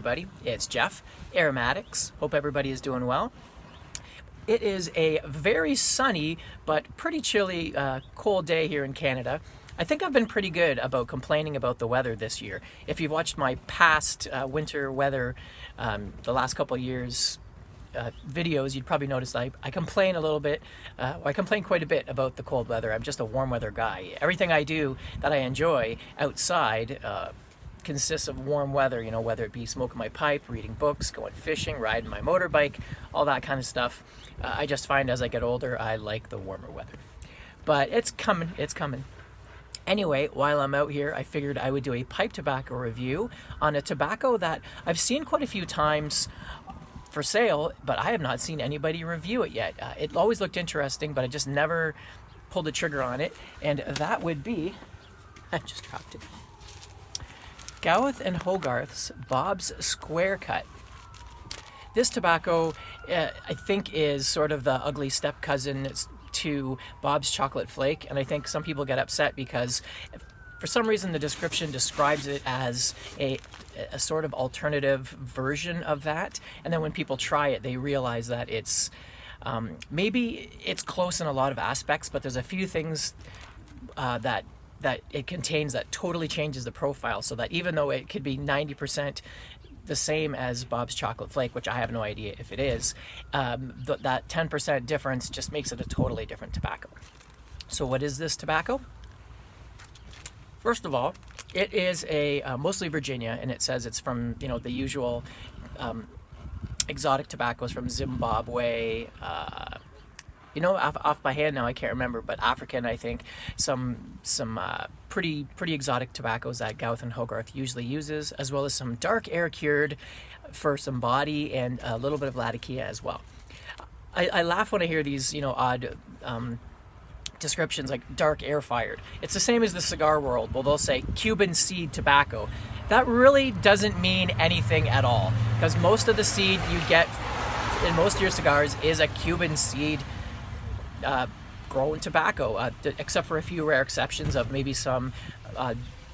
everybody. It's Jeff, Aromatics. Hope everybody is doing well. It is a very sunny but pretty chilly, cold day here in Canada. I think I've been pretty good about complaining about the weather this year. If you've watched my past winter weather, the last couple of years videos, you'd probably notice I complain a little bit. I complain quite a bit about the cold weather. I'm just a warm weather guy. Everything I do that I enjoy outside consists of warm weather, whether it be smoking my pipe, reading books, going fishing, riding my motorbike, all that kind of stuff. I just find as I get older, I like the warmer weather. But it's coming. Anyway, while I'm out here, I figured I would do a pipe tobacco review on a tobacco that I've seen quite a few times for sale, but I have not seen anybody review it yet. It always looked interesting, but I just never pulled the trigger on it, and that would be, I just dropped it, Gawith and Hoggarth's Bob's Square Cut. This tobacco, I think, is sort of the ugly step cousin to Bob's Chocolate Flake, and I think some people get upset because for some reason the description describes it as a sort of alternative version of that, and then when people try it they realize that it's maybe it's close in a lot of aspects, but there's a few things that it contains that totally changes the profile, so that even though it could be 90% the same as Bob's Chocolate Flake, which I have no idea if it is, that 10% difference just makes it a totally different tobacco. So what is this tobacco? First of all, it is a mostly Virginia, and it says it's from the usual exotic tobaccos from Zimbabwe. Off by hand now, I can't remember, but African, I think, some pretty exotic tobaccos that Gawith and Hoggarth usually uses, as well as some dark air cured for some body and a little bit of Latakia as well. I laugh when I hear these odd descriptions like dark air fired. It's the same as the cigar world. Well, they'll say Cuban seed tobacco. That really doesn't mean anything at all, because most of the seed you get in most of your cigars is a Cuban seed grown tobacco, except for a few rare exceptions of maybe some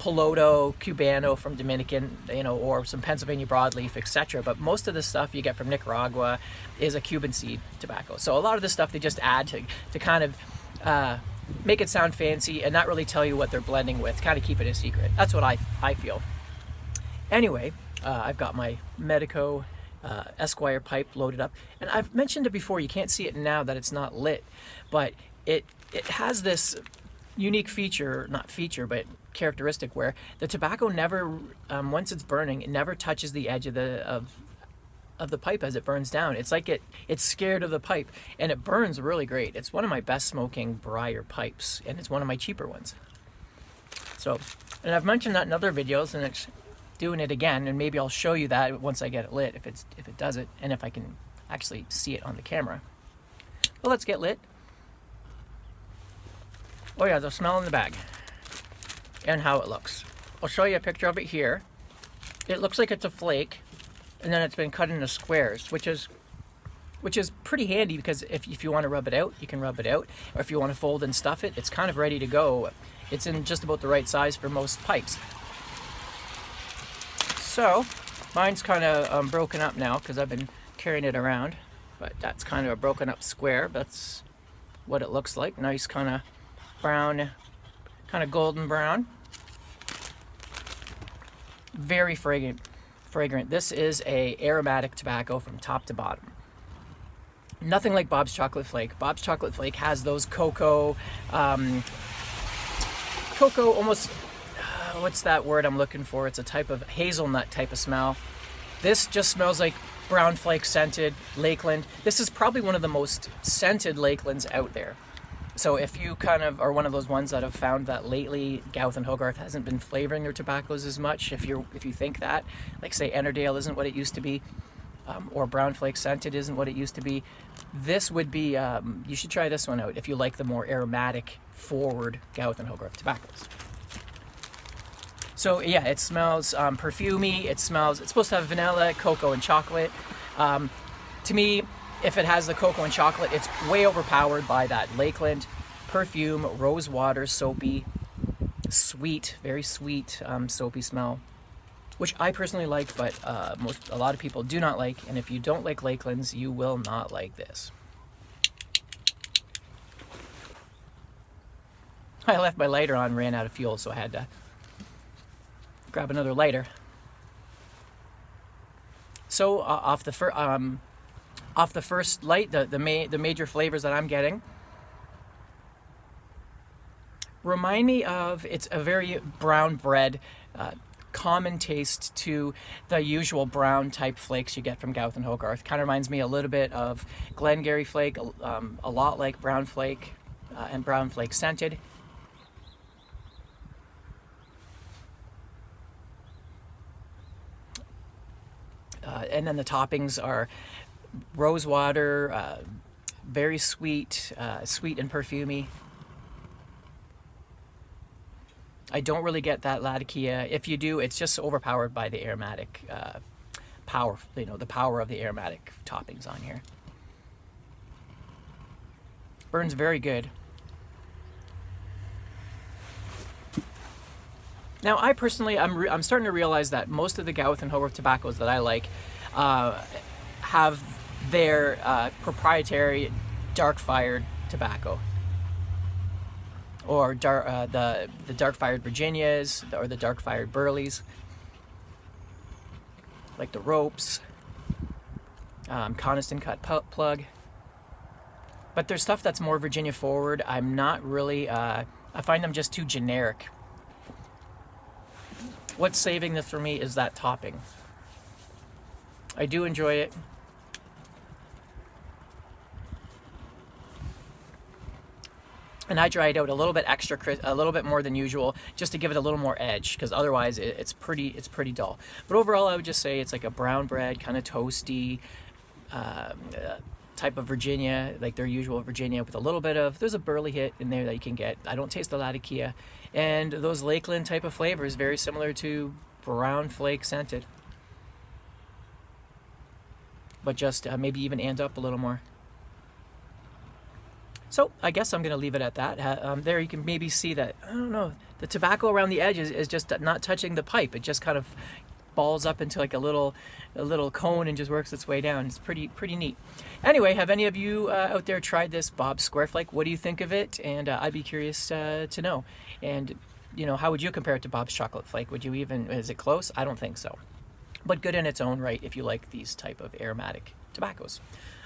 Piloto Cubano from Dominican, or some Pennsylvania broadleaf, etc. But most of the stuff you get from Nicaragua is a Cuban seed tobacco. So a lot of the stuff they just add to kind of make it sound fancy and not really tell you what they're blending with, kind of keep it a secret. That's what I feel. Anyway, I've got my Medico Esquire pipe loaded up, and I've mentioned it before, you can't see it now that it's not lit, but it has this unique but characteristic where the tobacco never, once it's burning, it never touches the edge of the pipe as it burns down. It's like it's scared of the pipe, and it burns really great. It's one of my best smoking Briar pipes, and it's one of my cheaper ones. So, and I've mentioned that in other videos, and it's doing it again, and maybe I'll show you that once I get it lit, if it does it, and if I can actually see it on the camera. Well, let's get lit. Oh yeah, the smell in the bag and how it looks. I'll show you a picture of it here. It looks like it's a flake, and then it's been cut into squares, which is pretty handy, because if you want to rub it out, you can rub it out, or if you want to fold and stuff it, it's kind of ready to go. It's in just about the right size for most pipes. So mine's kind of broken up now because I've been carrying it around, but that's kind of a broken up square. That's what it looks like. Nice kind of brown, kind of golden brown. Very fragrant. This is a aromatic tobacco from top to bottom. Nothing like Bob's Chocolate Flake. Bob's Chocolate Flake has those cocoa almost, what's that word I'm looking for? It's a type of hazelnut type of smell. This just smells like brown flake scented Lakeland. This is probably one of the most scented Lakelands out there. So if you kind of are one of those ones that have found that lately Gawith and Hoggarth hasn't been flavoring their tobaccos as much, if you think that, like say Ennerdale isn't what it used to be, or brown flake scented isn't what it used to be, this would be, you should try this one out if you like the more aromatic forward Gawith and Hoggarth tobaccos. So yeah, it smells perfumey. It's supposed to have vanilla, cocoa, and chocolate. To me, if it has the cocoa and chocolate, it's way overpowered by that Lakeland perfume, rose water, soapy, sweet, very sweet, soapy smell. which I personally like, but a lot of people do not like. And if you don't like Lakelands, you will not like this. I left my lighter on, ran out of fuel, so I had to grab another lighter. So off the first light, the major flavors that I'm getting remind me of, it's a very brown bread, common taste to the usual brown type flakes you get from Gawith and Hoggarth. Kind of reminds me a little bit of Glengarry flake, a lot like brown flake and brown flake scented. And then the toppings are rose water, very sweet, sweet and perfumey. I don't really get that Latakia. If you do, it's just overpowered by the aromatic power, the power of the aromatic toppings on here. Burns very good. Now, I personally, I'm starting to realize that most of the Gawith and Hoggarth tobaccos that I like have their proprietary dark-fired tobacco, or the dark-fired Virginias, or the dark-fired Burleys, like the Ropes, Coniston Cut Plug. But there's stuff that's more Virginia forward. I'm not really, I find them just too generic. What's saving this for me is that topping. I do enjoy it. And I dry it out a little bit extra, a little bit more than usual, just to give it a little more edge, because otherwise it's pretty dull. But overall, I would just say it's like a brown bread, kind of toasty type of Virginia, like their usual Virginia, with a little bit of, there's a burley hit in there that you can get. I don't taste the Latakia. And those Lakeland type of flavors, very similar to brown flake scented, but just maybe even and up a little more. So I guess I'm going to leave it at that. There you can maybe see that, I don't know, the tobacco around the edge is just not touching the pipe. It just kind of balls up into like a little cone and just works its way down. It's pretty neat. Anyway, have any of you out there tried this Bob's Square Flake? What do you think of it? And I'd be curious to know. And how would you compare it to Bob's Chocolate Flake? Would you even, is it close? I don't think so. But good in its own right if you like these type of aromatic tobaccos.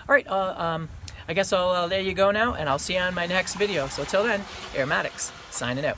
All right, I guess I'll let you go now, and I'll see you on my next video. So till then, Aromatics, signing out.